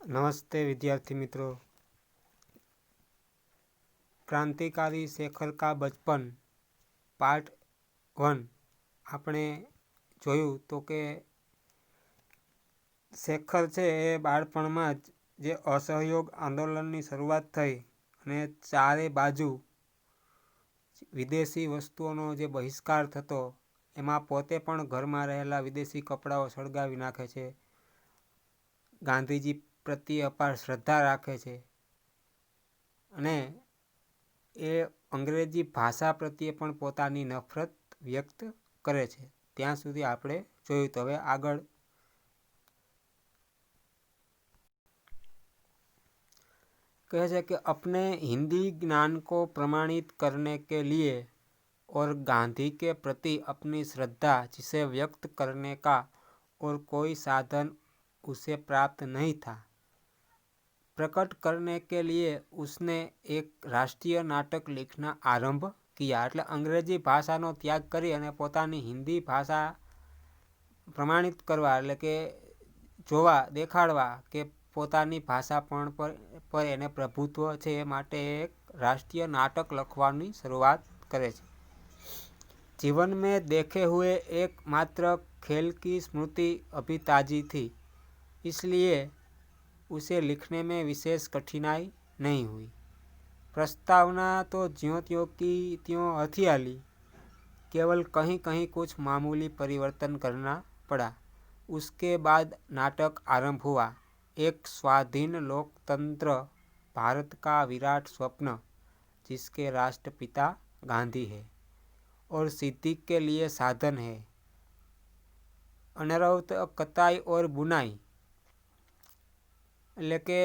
नमस्ते विद्यार्थी मित्रों। क्रांतिकारी शेखर का बचपन पार्ट 1 આપણે જોયું તો કે શેખર છે એ બાળપણમાં જ જે અસહયોગ આંદોલનની શરૂઆત થઈ અને ચારે બાજુ વિદેશી વસ્તુઓનો જે બહિષ્કાર થતો એમાં પોતે પણ ઘરમાં રહેલા વિદેશી કપડાઓ સળગાવી નાખે છે, ગાંધીજી પ્રત્યે અપાર શ્રદ્ધા રાખે છે અને એ અંગ્રેજી ભાષા પ્રત્યે પણ પોતાની નફરત વ્યક્ત કરે છે. ત્યાં સુધી આપણે જોયું. તો હવે આગળ કહે છે કે अपने हिंदी ज्ञान को प्रमाणित करने के लिए और गांधी के प्रति अपनी श्रद्धा जिसे व्यक्त करने का और कोई साधन उसे प्राप्त नहीं था, प्रकट करने के लिए उसने एक राष्ट्रीय नाटक लिखना आरंभ किया. એટલે અંગ્રેજી ભાષાનો ત્યાગ કરી અને પોતાની હિન્દી ભાષા પ્રમાણિત કરવા એટલે કે જોવા દેખાડવા કે પોતાની ભાષા પણ પર એને પ્રભુત્વ છે એ માટે એક રાષ્ટ્રીય नाटक લખવાની શરૂઆત करे છે. जीवन में देखे हुए एकमात्र खेल की स्मृति अभी ताजी थी, इसलिए उसे लिखने में विशेष कठिनाई नहीं हुई. प्रस्तावना तो ज्यों त्यों की त्यों हथियाली, केवल कहीं कहीं कुछ मामूली परिवर्तन करना पड़ा. उसके बाद नाटक आरंभ हुआ. एक स्वाधीन लोकतंत्र भारत का विराट स्वप्न, जिसके राष्ट्रपिता गांधी है और सिद्धि के लिए साधन है. अनरवत कताई और बुनाई એટલે કે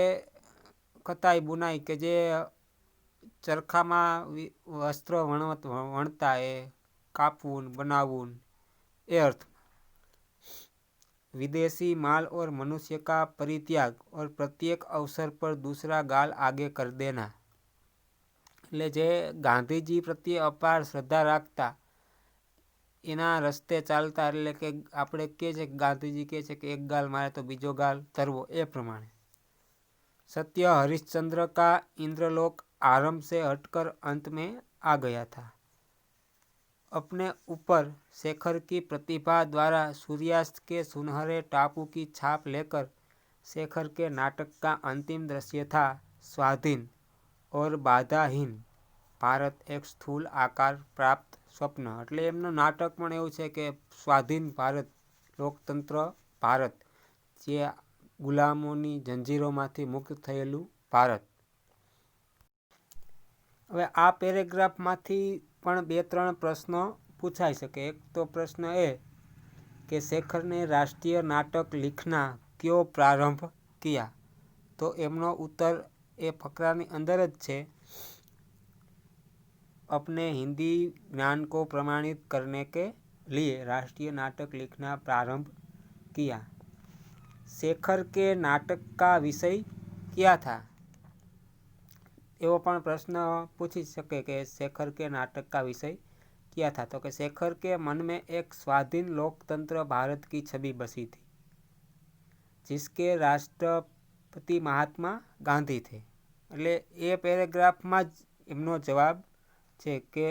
કતાઈ બુનાઈ કે જે ચરખામાં વસ્ત્ર વણતા એ કાપવું બનાવવું એ अर्थ. विदेशी माल और मनुष्य का परित्याग और प्रत्येक अवसर पर दूसरा गाल आगे कर देना. એટલે જે ગાંધીજી પ્રત્યે અપાર શ્રદ્ધા રાખતા એના રસ્તે ચાલતા એટલે કે આપણે કહે છે કે ગાંધીજી કહે છે કે એક ગાલ મારે તો બીજો ગાલ ધરવો એ પ્રમાણે. सत्य हरिश्चंद्र का इंद्रलोक आरंभ से हटकर अंत में आ गया था. अपने ऊपर शेखर की प्रतिभा द्वारा सूर्यास्त के सुनहरे टापू की छाप लेकर शेखर के नाटक का अंतिम दृश्य था स्वाधीन और बाधाहीन भारत एक स्थूल आकार प्राप्त स्वप्न. એટલે એમનું નાટક પણ એવું છે કે સ્વાધીન ભારત, લોકતંત્ર ભારત, જે ગુલામોની જંજીરોમાંથી મુક્ત થયેલું ભારત. હવે આ પેરેગ્રાફમાંથી પણ 2-3 પ્રશ્નો પૂછાઈ શકે. એક તો પ્રશ્ન એ કે शेखर ने राष्ट्रीय नाटक लिखना क्यों प्रारंभ किया. तो એમનો ઉત્તર એ ફકરાની અંદર જ છે. अपने हिंदी ज्ञान को प्रमाणित करने के लिए राष्ट्रीय नाटक लिखना प्रारंभ किया. शेखर के नाटक का विषय क्या था. एवो पण प्रश्न पूछी सके कि शेखर के नाटक का विषय क्या था. तो कि शेखर के मन में एक स्वाधीन लोकतंत्र भारत की छवि बसी थी, जिसके राष्ट्रपति महात्मा गांधी थे. એટલે એ પેરેગ્રાફમાં જ એમનો જવાબ છે કે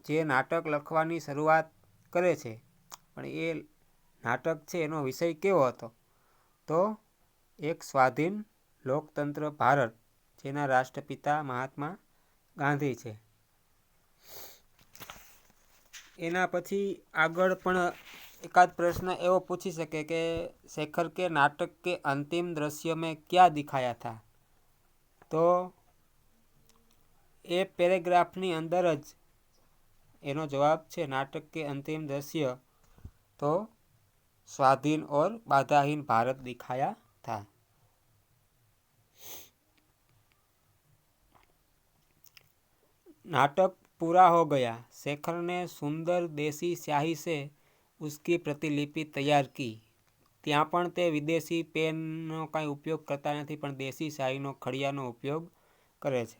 જે નાટક લખવાની શરૂઆત કરે છે પણ એ નાટક છે એનો વિષય કેવો હતો. તો એક સ્વાધીન લોકતંત્ર ભારત, જેના રાષ્ટ્રપિતા મહાત્મા ગાંધી છે. એના પછી આગળ પણ एकाध प्रश्न एवो पूछी सके कि शेखर के नाटक के अंतिम दृश्य में क्या दिखाया था. तो ए पेरेग्राफनी अंदर ज एनो जवाब छे नाटक के अंतिम दृश्य तो स्वाधीन और बाधाहीन भारत दिखाया था. नाटक पूरा हो गया. शेखर ने सुंदर देसी स्याही से उसकी प्रतिलिपि तैयार की. ત્યાં પણ તે વિદેશી પેનનો કાંઈ ઉપયોગ કરતા નથી, પણ દેશી શાહીનો ખડિયાનો ઉપયોગ કરે છે.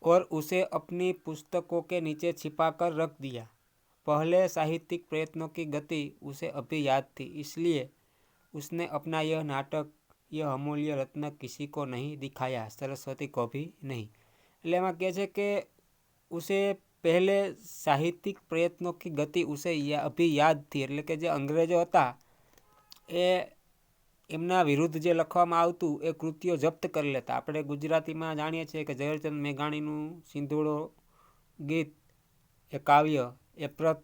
और उसे अपनी पुस्तकों के नीचे छिपा कर रख दिया. पहले साहित्यिक प्रयत्नों की गति उसे अभी याद थी, इसलिए उसने अपना यह नाटक, यह अमूल्य रत्न किसी को नहीं दिखाया, सरस्वती को भी नहीं। એટલે એમાં કહે છે કે ઉસે પહેલે સાહિત્યિક પ્રયત્નો की ગતિ ઉસે અભી યાદ थी, એટલે કે જે અંગ્રેજો હતા એ એમના વિરુદ્ધ જે લખવામાં આવતું એ કૃતિઓ જપ્ત કરી લેતા. આપણે ગુજરાતીમાં જાણીએ છીએ કે ઝવેરચંદ મેઘાણીનું સિંધુડો ગીત, એ કાવ્ય, એ પ્રત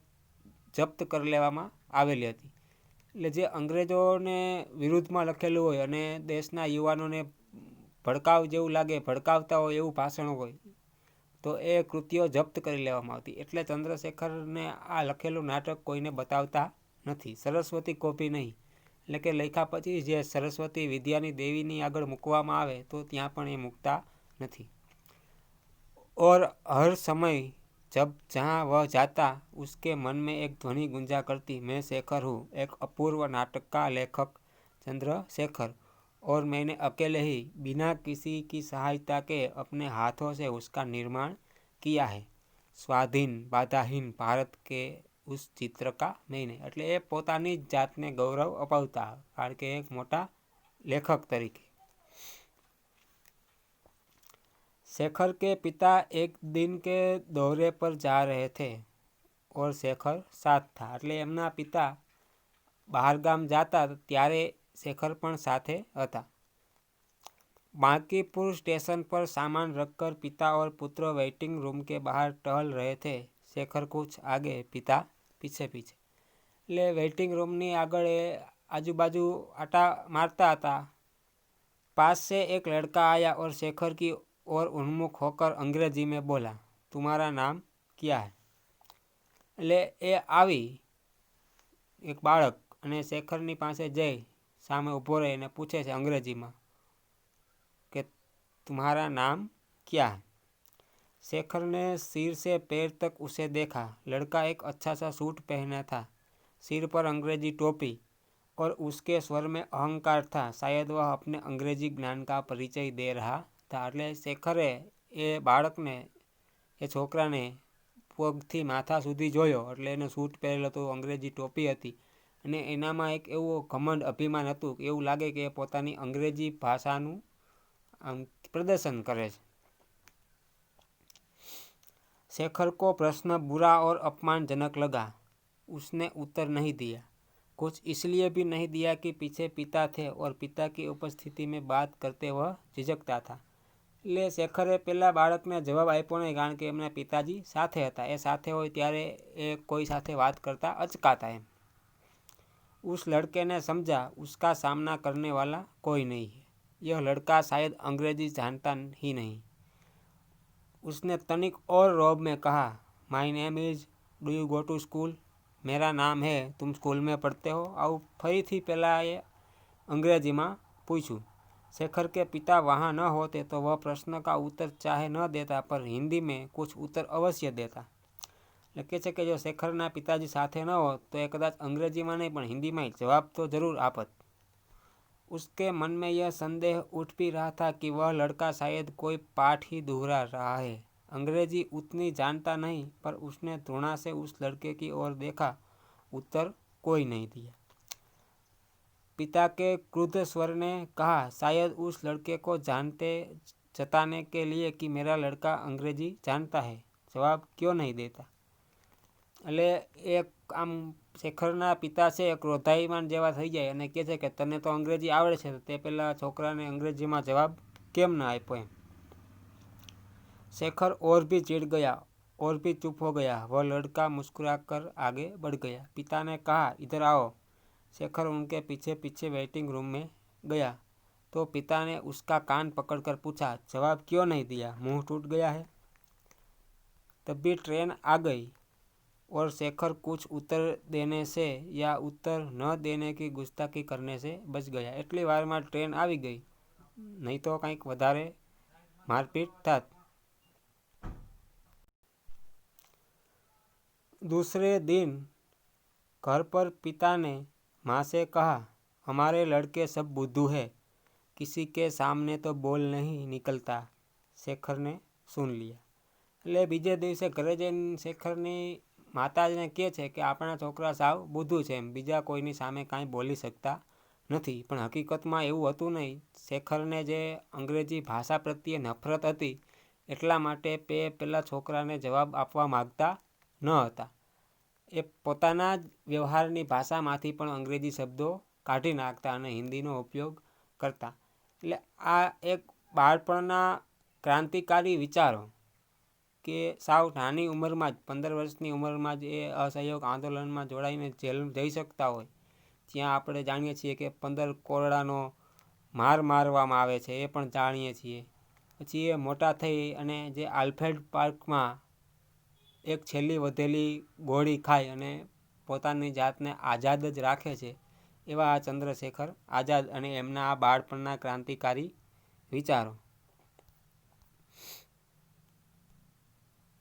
જપ્ત કરી લેવામાં આવેલી હતી. એટલે જે અંગ્રેજોને વિરુદ્ધમાં લખેલું હોય અને દેશના યુવાનોને ભડકાવ જેવું લાગે, ભડકાવતા હોય એવું ભાષણ હોય, તો એ કૃતિઓ જપ્ત કરી લેવામાં આવતી. એટલે ચંદ્રશેખરને આ લખેલું નાટક કોઈને બતાવતા નથી, સરસ્વતી કોપી નહીં. એટલે કે લખ્યા પછી જે સરસ્વતી વિદ્યાની દેવીની આગળ મૂકવામાં આવે તો ત્યાં પણ એ મૂકતા નથી. और हर समय जब जहाँ वह जाता उसके मन में एक ध्वनि गुंजा करती, मैं शेखर हूँ, एक अपूर्व नाटक का लेखक चंद्रशेखर, और मैंने अकेले ही बिना किसी की सहायता के अपने हाथों से उसका निर्माण किया है, स्वाधीन बाधाहीन भारत के उस चित्र का मैंने. એટલે એ પોતાની જ જાતને ગૌરવ અપાવતા, કારણ કે એક મોટા લેખક તરીકે. शेखर के पिता एक दिन के दौरे पर जा रहे थे और शेखर साथ था. એટલે એમના પિતા બહારગામ જાતા ત્યારે शेखर પણ સાથે હતા. बांकीपुर स्टेशन पर सामान रखकर पिता और पुत्र वेटिंग रूम के बाहर टहल रहे थे. शेखर कुछ आगे, पिता पीछे पीछे. એટલે વેઇટિંગ રૂમની આગળ એ आजूबाजू आटा मारता था. पास से एक लड़का आया और शेखर की और उन्मुख होकर अंग्रेजी में बोला, तुम्हारा नाम क्या है? એટલે એ આવી એક બાળક અને શેખરની પાસે જઈ સામે ઊભો રહીને પૂછે છે અંગ્રેજીમાં કે तुम्हारा नाम क्या है? शेखर ने सिर से पैर तक उसे देखा. लड़का एक अच्छा सा सूट पहना था, सिर पर अंग्रेजी टोपी, और उसके स्वर में अहंकार था. शायद वह अपने अंग्रेजी ज्ञान का परिचय दे रहा था. એટલે શેખરે એ બાળકને, એ છોકરાને પગથી માથા સુધી જોયો, એટલે એને સૂટ પહેરેલો હતો, અંગ્રેજી ટોપી હતી, અને એનામાં એક એવો ઘમંડ, અભિમાન હતું કે એવું લાગે કે એ પોતાની અંગ્રેજી ભાષાનું આમ પ્રદર્શન કરે છે. शेखर को प्रश्न बुरा और अपमानजनक लगा. उसने उत्तर नहीं दिया. कुछ इसलिए भी नहीं दिया कि पीछे पिता थे और पिता की उपस्थिति में बात करते वह झिझकता था. એટલે શેખરે પેલા બાળકને જવાબ આપ્યો નહીં, કારણ કે એમના પિતાજી સાથે હતા. એ સાથે હોય ત્યારે એ કોઈ સાથે વાત કરતા અચકાતા એમ. उस लड़के ने समझा उसका सामना करने वाला कोई नहीं है, यह लड़का शायद अंग्रेजी जानता ही नहीं. उसने तनिक और रौब में कहा, my name is, do you go to school? मेरा नाम है, तुम स्कूल में पढ़ते हो? આવું ફરીથી પહેલાં એ અંગ્રેજીમાં પૂછ્યું. शेखर के पिता वहाँ न होते तो वह प्रश्न का उत्तर चाहे न देता, पर हिंदी में कुछ उत्तर अवश्य देता. લખે છે કે જો શેખરના પિતાજી સાથે ન હોત તો એ કદાચ અંગ્રેજીમાં નહીં પણ હિન્દીમાં જવાબ તો જરૂર આપત. उसके मन में यह संदेह उठ भी रहा था कि वह लड़का शायद कोई पाठ ही दोहरा रहा है. अंग्रेजी उतनी जानता नहीं, पर उसने घृणा से उस लड़के की ओर देखा. उत्तर कोई नहीं दिया. पिता के क्रुद्ध स्वर ने कहा, शायद उस लड़के को जानते जताने के लिए कि मेरा लड़का अंग्रेजी जानता है, जवाब क्यों नहीं देता? એટલે એક આમ શેખરના પિતા છે એ ક્રોધાયમાન જેવા થઈ જાય અને કહે છે કે તને તો અંગ્રેજી આવડે છે, તે પહેલાં છોકરાને અંગ્રેજીમાં જવાબ કેમ ના આપ્યો એમ. शेखर और भी चिढ़ गया और भी चुप हो गया. वह लड़का मुस्कुराकर आगे बढ़ गया. पिता ने कहा, इधर आओ. शेखर उनके पीछे पीछे वेटिंग रूम में गया तो पिता ने उसका कान पकड़कर पूछा, जवाब क्यों नहीं दिया? मुंह टूट गया है? तभी ट्रेन आ गई और शेखर कुछ उत्तर देने से या उत्तर न देने की गुस्ताखी करने से बच गया. એટલી વારમાં ટ્રેન આવી ગઈ, નહીં તો કંઈક વધારે મારપીટ થાત. दूसरे दिन घर पर पिता ने माँ से कहा, हमारे लड़के सब बुद्धू है, किसी के सामने तो बोल नहीं निकलता. शेखर ने सुन लिया. એટલે બીજે દિવસે ઘરે જઈને શેખરની માતાજીને કહે છે કે આપણા છોકરા સાવ બુદ્ધું છે, એમ બીજા કોઈની સામે કાંઈ બોલી શકતા નથી. પણ હકીકતમાં એવું હતું નહીં. શેખરને જે અંગ્રેજી ભાષા પ્રત્યે નફરત હતી એટલા માટે પેલા છોકરાને જવાબ આપવા માગતા ન હતા. એ પોતાના જ વ્યવહારની ભાષામાંથી પણ અંગ્રેજી શબ્દો કાઢી નાખતા અને હિન્દીનો ઉપયોગ કરતા. એટલે આ એક બાળપણના ક્રાંતિકારી વિચારો કે સાવ નાની ઉંમરમાં જ 15 વર્ષની ઉંમરમાં જ એ અસહયોગ આંદોલનમાં જોડાઈને જેલ જઈ શકતા હોય, જ્યાં આપણે જાણીએ છીએ કે 15 કોરડાનો માર મારવામાં આવે છે, એ પણ જાણીએ છીએ. પછી એ મોટા થઈ અને જે આલ્ફ્રેડ પાર્કમાં એક છેલ્લી વધેલી ગોળી ખાય અને પોતાની જાતને આઝાદ જ રાખે છે, એવા આ ચંદ્રશેખર આઝાદ અને એમના આ બાળપણના ક્રાંતિકારી વિચારો.